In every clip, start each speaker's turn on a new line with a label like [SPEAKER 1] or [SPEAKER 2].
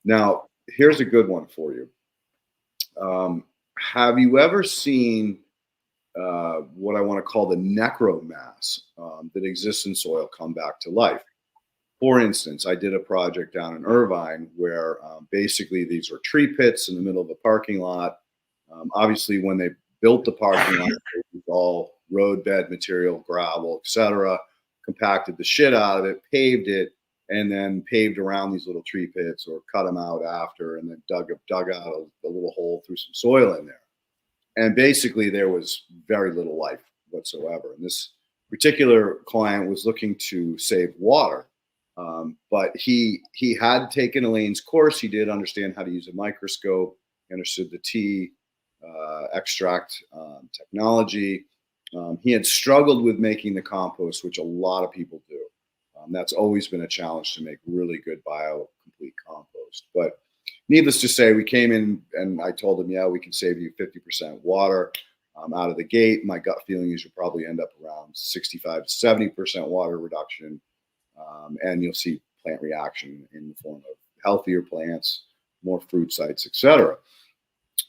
[SPEAKER 1] Now, here's a good one for you. Have you ever seen what I want to call the necromass that exists in soil come back to life? For instance, I did a project down in Irvine where basically these were tree pits in the middle of a parking lot. Obviously, when they built the parking lot, it was all roadbed material, gravel, etc. Compacted the shit out of it, paved it, and then paved around these little tree pits or cut them out after, and then dug out a little hole, threw some soil in there. And basically, there was very little life whatsoever. And this particular client was looking to save water. But he had taken Elaine's course. He did understand how to use a microscope, understood the tea extract technology. He had struggled with making the compost, which a lot of people do. That's always been a challenge to make really good bio-complete compost. But needless to say, we came in and I told him, yeah, we can save you 50% water out of the gate. My gut feeling is you'll probably end up around 65 to 70% water reduction. And you'll see plant reaction in the form of healthier plants, more fruit sites, etc.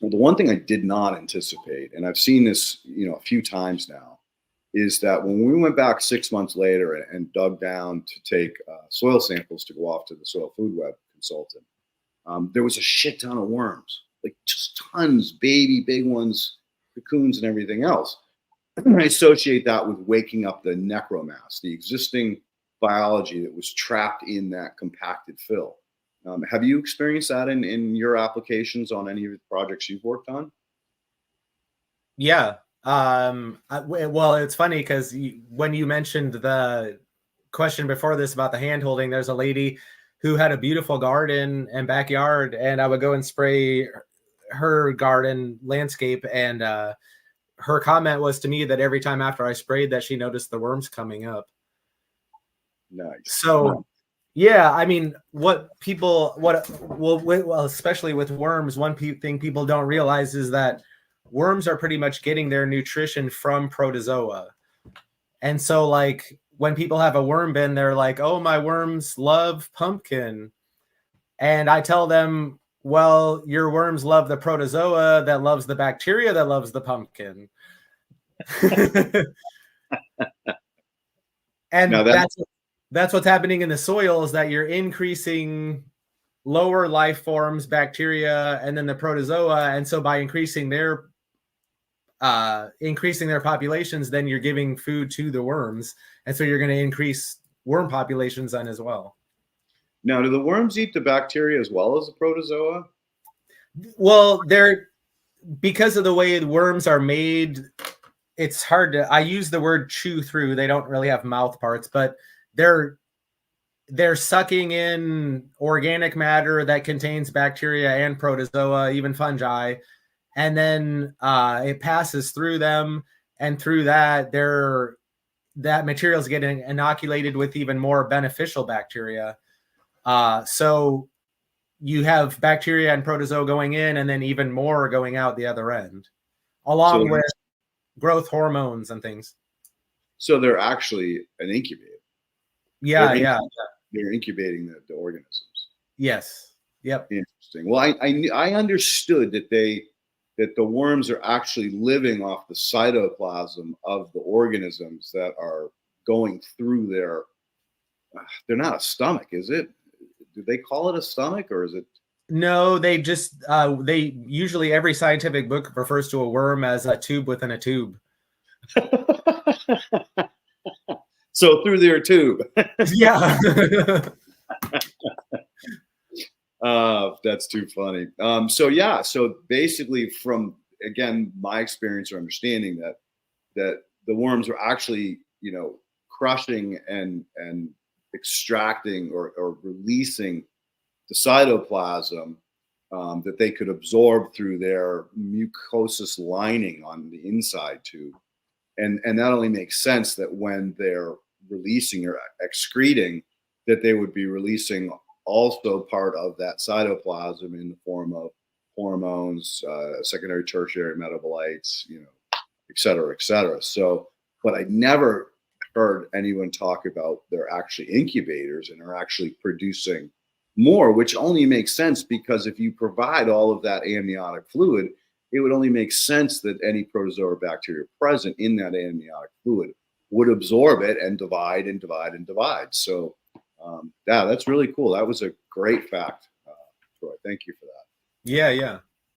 [SPEAKER 1] Well, the one thing I did not anticipate, and I've seen this, a few times now, is that when we went back 6 months later and dug down to take soil samples to go off to the soil food web consultant, there was a shit ton of worms, like just tons, baby, big ones, cocoons, and everything else. I associate that with waking up the necromass, the existing biology that was trapped in that compacted fill. Have you experienced that in your applications on any of the projects you've worked on?
[SPEAKER 2] Yeah. Well, it's funny because when you mentioned the question before this about the hand holding, there's a lady who had a beautiful garden and backyard, and I would go and spray her garden landscape, and her comment was to me that every time after I sprayed that she noticed the worms coming up.
[SPEAKER 1] Nice.
[SPEAKER 2] So yeah, I mean, especially with worms, one thing people don't realize is that worms are pretty much getting their nutrition from protozoa. And so like when people have a worm bin, they're like, oh, my worms love pumpkin. And I tell them, well, your worms love the protozoa that loves the bacteria that loves the pumpkin. And that's what's happening in the soil, is that you're increasing lower life forms, bacteria, and then the protozoa. And so by increasing their populations, then you're giving food to the worms. And so you're going to increase worm populations then as well.
[SPEAKER 1] Now, do the worms eat the bacteria as well as the protozoa?
[SPEAKER 2] Well, because of the way the worms are made, it's hard to, I use the word chew through. They don't really have mouth parts, but they're sucking in organic matter that contains bacteria and protozoa, even fungi. And then it passes through them, and through that, that material is getting inoculated with even more beneficial bacteria. So you have bacteria and protozoa going in, and then even more going out the other end, along with growth hormones and things. So
[SPEAKER 1] they're actually an incubator.
[SPEAKER 2] Yeah,
[SPEAKER 1] they're incubating the organisms.
[SPEAKER 2] Yes. Yep.
[SPEAKER 1] Interesting. Well, I understood that the worms are actually living off the cytoplasm of the organisms that are going through their. They're not a stomach, is it? Do they call it a stomach, or is it?
[SPEAKER 2] No, they just they usually, every scientific book refers to a worm as a tube within a tube.
[SPEAKER 1] So through their tube.
[SPEAKER 2] Yeah.
[SPEAKER 1] That's too funny. So basically, from again my experience or understanding, that the worms are actually crushing and extracting or releasing the cytoplasm that they could absorb through their mucosis lining on the inside tube. And that only makes sense that when they're releasing or excreting, that they would be releasing also part of that cytoplasm in the form of hormones, secondary, tertiary metabolites, et cetera, et cetera. So, but I never heard anyone talk about they're actually incubators and are actually producing more, which only makes sense because if you provide all of that amniotic fluid, it would only make sense that any protozoa or bacteria present in that amniotic fluid would absorb it and divide and divide and divide. So, yeah, that's really cool. That was a great fact, Troy. Thank you for that.
[SPEAKER 2] Yeah, yeah.